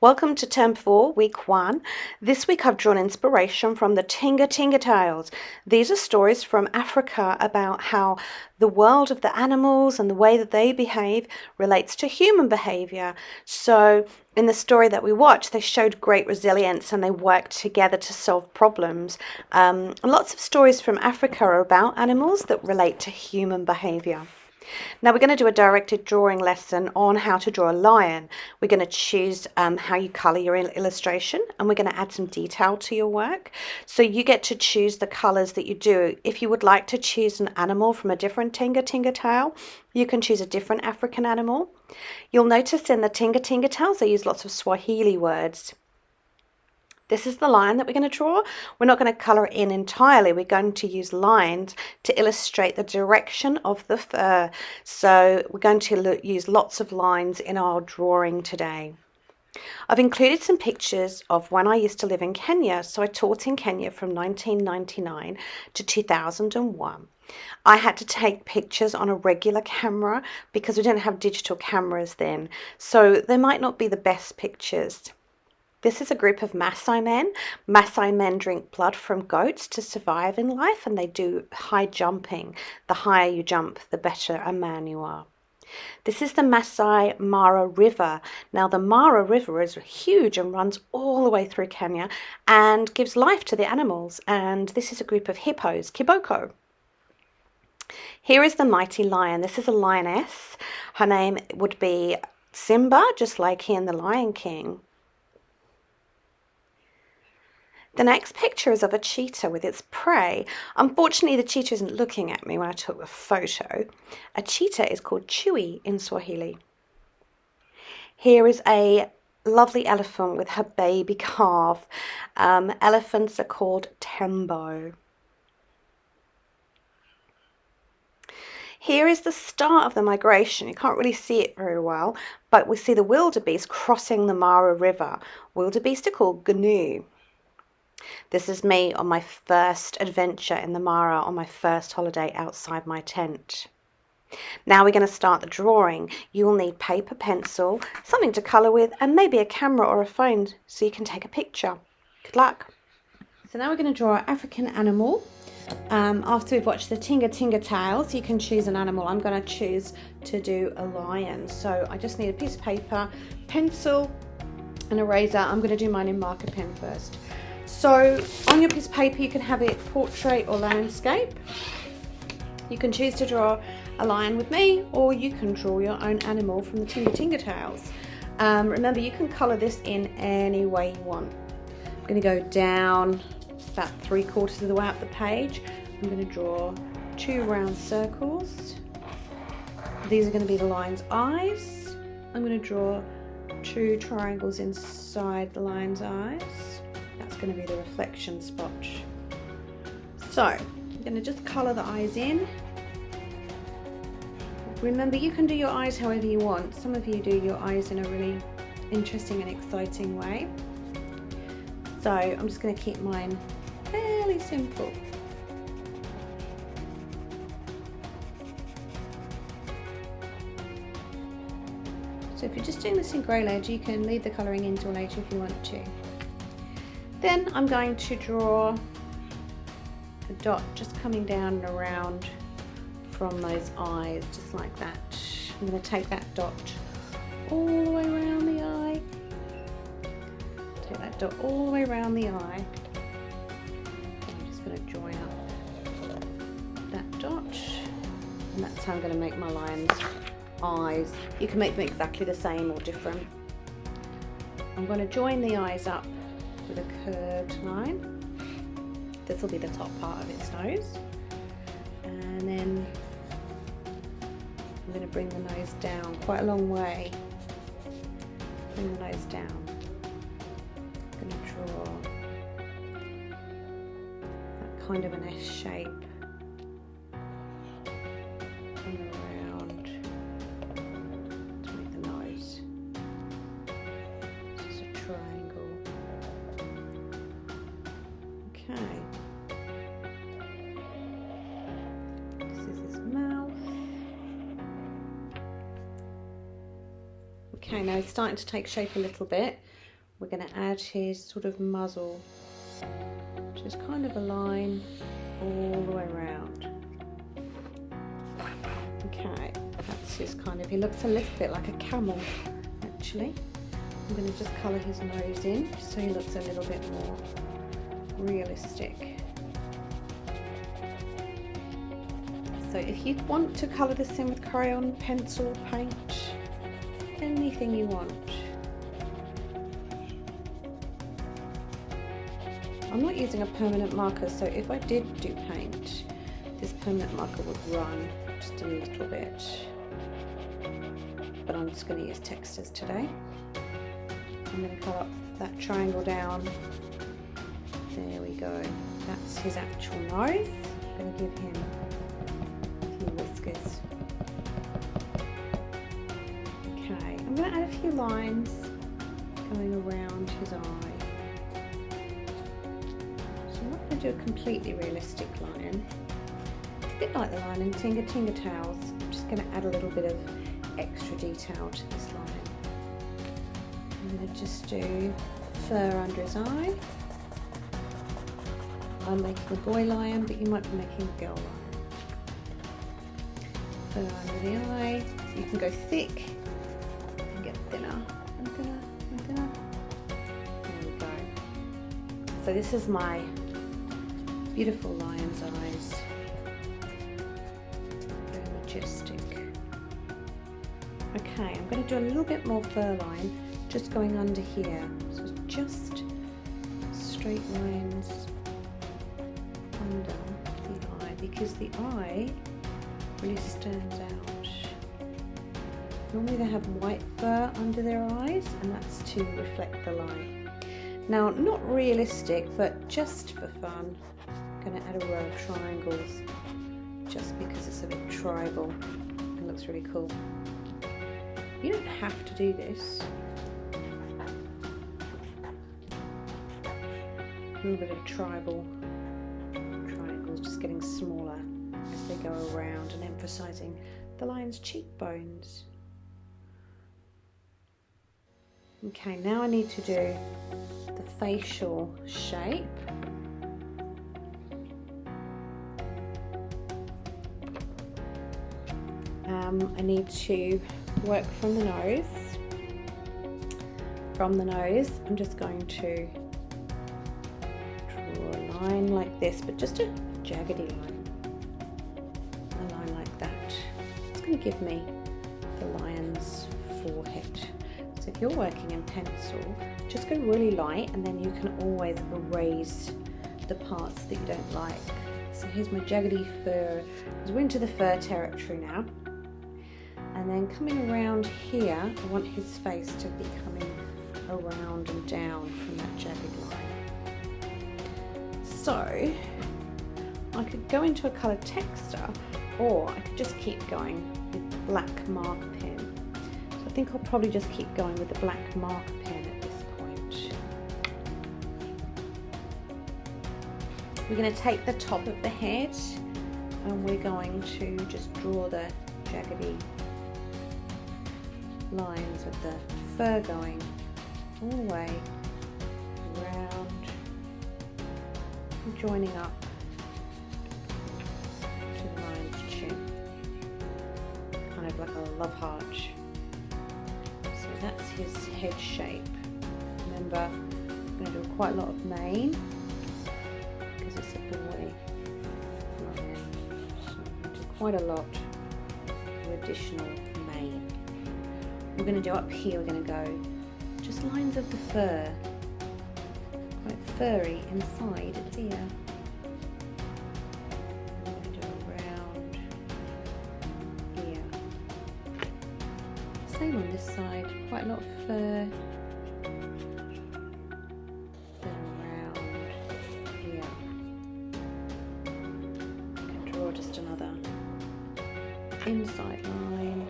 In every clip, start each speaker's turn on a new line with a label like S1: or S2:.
S1: Welcome to Term 4, Week 1. This week I've drawn inspiration from the Tinga Tinga Tales. These are stories from Africa about how the world of the animals and the way that they behave relates to human behaviour. So in the story that we watched, they showed great resilience and they worked together to solve problems. Lots of stories from Africa are about animals that relate to human behaviour. Now we're going to do a directed drawing lesson on how to draw a lion. We're going to choose how you colour your illustration, and we're going to add some detail to your work. So you get to choose the colours that you do. If you would like to choose an animal from a different Tinga Tinga tale, you can choose a different African animal. You'll notice in the Tinga Tinga tales they use lots of Swahili words. This is the lion that we're going to draw. We're not going to colour it in entirely. We're going to use lines to illustrate the direction of the fur. So we're going to use lots of lines in our drawing today. I've included some pictures of when I used to live in Kenya. So I taught in Kenya from 1999 to 2001. I had to take pictures on a regular camera because we didn't have digital cameras then. So they might not be the best pictures. This is a group of Maasai men. Maasai men drink blood from goats to survive in life, and they do high jumping. The higher you jump, the better a man you are. This is the Masai Mara River. Now the Mara River is huge and runs all the way through Kenya and gives life to the animals. And this is a group of hippos, kiboko. Here is the mighty lion. This is a lioness. Her name would be Simba, just like he in The Lion King. The next picture is of a cheetah with its prey. Unfortunately, the cheetah isn't looking at me when I took the photo. A cheetah is called Chui in Swahili. Here is a lovely elephant with her baby calf. Elephants are called Tembo. Here is the start of the migration. You can't really see it very well, but we see the wildebeest crossing the Mara River. Wildebeest are called Gnu. This is me on my first adventure in the Mara, on my first holiday outside my tent. Now we're going to start the drawing. You will need paper, pencil, something to colour with, and maybe a camera or a phone so you can take a picture. Good luck. So now we're going to draw an African animal. After we've watched the Tinga Tinga Tales, you can choose an animal. I'm going to choose to do a lion. So I just need a piece of paper, pencil, and eraser. I'm going to do mine in marker pen first. So on your piece of paper you can have it portrait or landscape. You can choose to draw a lion with me, or you can draw your own animal from the Tinga Tinga Tales. Remember, you can colour this in any way you want. I'm going to go down about 3/4 of the way up the page. I'm going to draw 2 round circles. These are going to be the lion's eyes. I'm going to draw 2 triangles inside the lion's eyes. That's going to be the reflection spot. So I'm going to just colour the eyes in. Remember, you can do your eyes however you want. Some of you do your eyes in a really interesting and exciting way. So I'm just going to keep mine fairly simple. So if you're just doing this in grey lead, you can leave the colouring in till later if you want to. Then I'm going to draw a dot just coming down and around from those eyes, just like that. I'm going to take that dot all the way around the eye. Take that dot all the way around the eye. I'm just going to join up that dot, and that's how I'm going to make my lion's eyes. You can make them exactly the same or different. I'm going to join the eyes up with a curved line. This will be the top part of its nose, and then I'm going to bring the nose down quite a long way. Bring the nose down. I'm going to draw that kind of an S shape and around to make the nose. This is a triangle. Okay. This is his mouth. Okay, now it's starting to take shape a little bit. we're going to add his sort of muzzle, which is kind of a line all the way around. Okay, that's his kind of, he looks a little bit like a camel actually. I'm going to just colour his nose in so he looks a little bit more realistic. So if you want to colour this in with crayon, pencil, paint, anything you want. I'm not using a permanent marker, so if I did do paint, this permanent marker would run just a little bit. But I'm just going to use textures today. I'm going to cut up that triangle down. There we go. That's his actual nose. I'm going to give him a few whiskers. Okay, I'm going to add a few lines going around his eye. So I'm not going to do a completely realistic lion. It's a bit like the lion in Tinga Tinga Tales. I'm just going to add a little bit of extra detail to this lion. I'm going to just do fur under his eye. I'm making a boy lion, but you might be making a girl lion. Fur under the eye. You can go thick and get thinner and thinner and thinner. There we go. So this is my beautiful lion's eyes. Very majestic. Okay, I'm going to do a little bit more fur line, just going under here. So just straight lines under the eye, because the eye really stands out. Normally they have white fur under their eyes, and that's to reflect the light. Now, not realistic, but just for fun, I'm going to add a row of triangles, just because it's a bit tribal. It looks really cool. You don't have to do this. A little bit of tribal triangles, just getting smaller as they go around and emphasizing the lion's cheekbones. Okay, now I need to do the facial shape. I need to work from the nose. From the nose, I'm just going to draw a line like this, but just a jaggedy line. A line like that. It's going to give me the lion's forehead. So if you're working in pencil, just go really light, and then you can always erase the parts that you don't like. So here's my jaggedy fur, because we're into the fur territory now. And then coming around here, I want his face to be coming around and down from that jagged line. So I could go into a coloured texture, or I could just keep going with the black marker pen. So I think I'll probably just keep going with the black marker pen at this point. We're going to take the top of the head, and we're going to just draw the jaggedy lines of the fur going all the way around and joining up to the lion's chin, kind of like a love heart. So that's his head shape. Remember, I'm going to do quite a lot of mane because it's a boy lion, so I'm going to do quite a lot of additional mane. We're going to do up here, we're going to go just lines of the fur, quite furry inside its ear. We're going to do around here. Same on this side, quite a lot of fur. Then around here. I can draw just another inside line.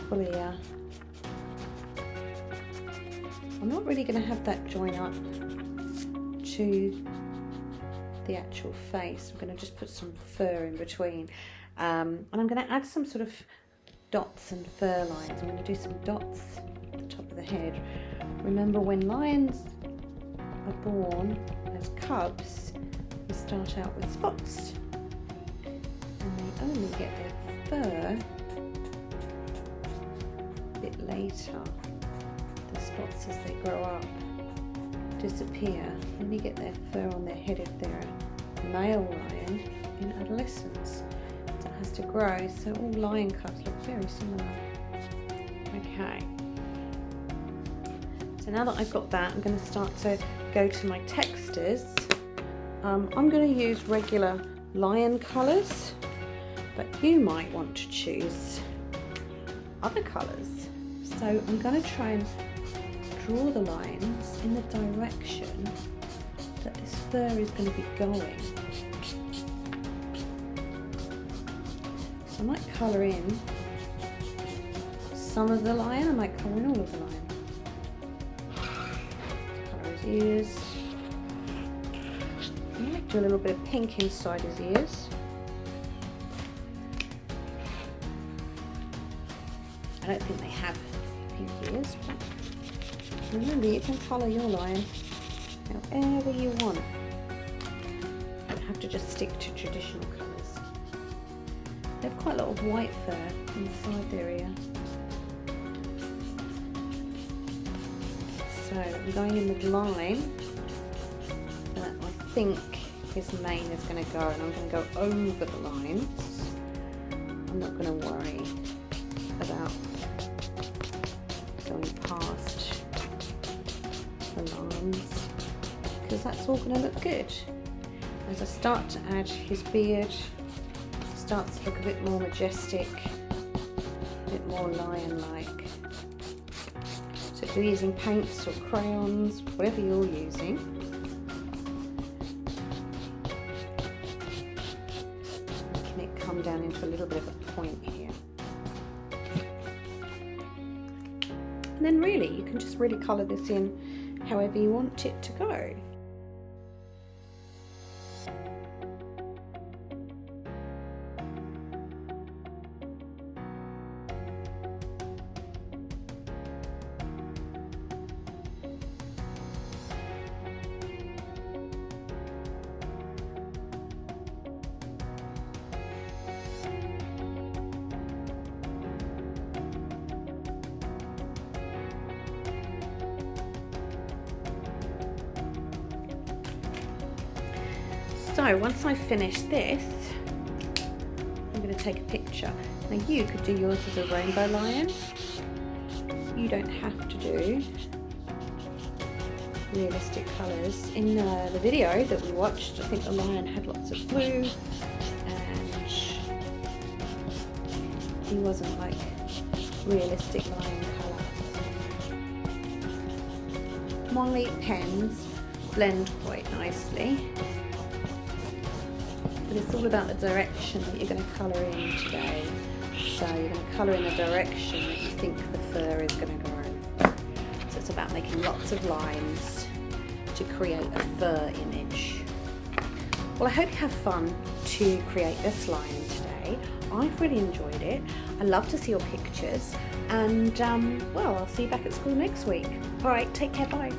S1: Full ear. I'm not really going to have that join up to the actual face. I'm going to just put some fur in between, and I'm going to add some sort of dots and fur lines. I'm going to do some dots at the top of the head Remember, when lions are born as cubs, they start out with spots, and they only get their fur a bit later. The spots, as they grow up, disappear. They only get their fur on their head if they're a male lion in adolescence. So it has to grow, so all lion cubs look very similar. Okay. So now that I've got that, I'm going to start to go to my textures. I'm going to use regular lion colours, but you might want to choose other colours. So I'm going to try and draw the lines in the direction that this fur is going to be going. So I might colour in some of the lion, I might colour in all of the lion. Colour his ears. I might do a little bit of pink inside his ears. I don't think they have pink ears, but remember, you can colour your lion however you want. You don't have to just stick to traditional colours. They have quite a lot of white fur inside their ear. So I'm going in with line that I think his mane is going to go, and I'm going to go over the lines. I'm not going to worry about going past the lines, because that's all going to look good. As I start to add his beard, it starts to look a bit more majestic, a bit more lion-like. So if you're using paints or crayons, whatever you're using, making it come down into a little bit of a point here. And then really, you can just really colour this in however you want it to go. So once I finish this, I'm going to take a picture. Now you could do yours as a rainbow lion. You don't have to do realistic colours. In the video that we watched, I think the lion had lots of blue, and he wasn't like realistic lion colour. My pens blend quite nicely. But it's all about the direction that you're going to colour in today. So you're going to colour in the direction that you think the fur is going to go. So it's about making lots of lines to create a fur image. Well, I hope you have fun to create this lion today. I've really enjoyed it. I love to see your pictures, and well, I'll see you back at school next week. All right, take care, bye.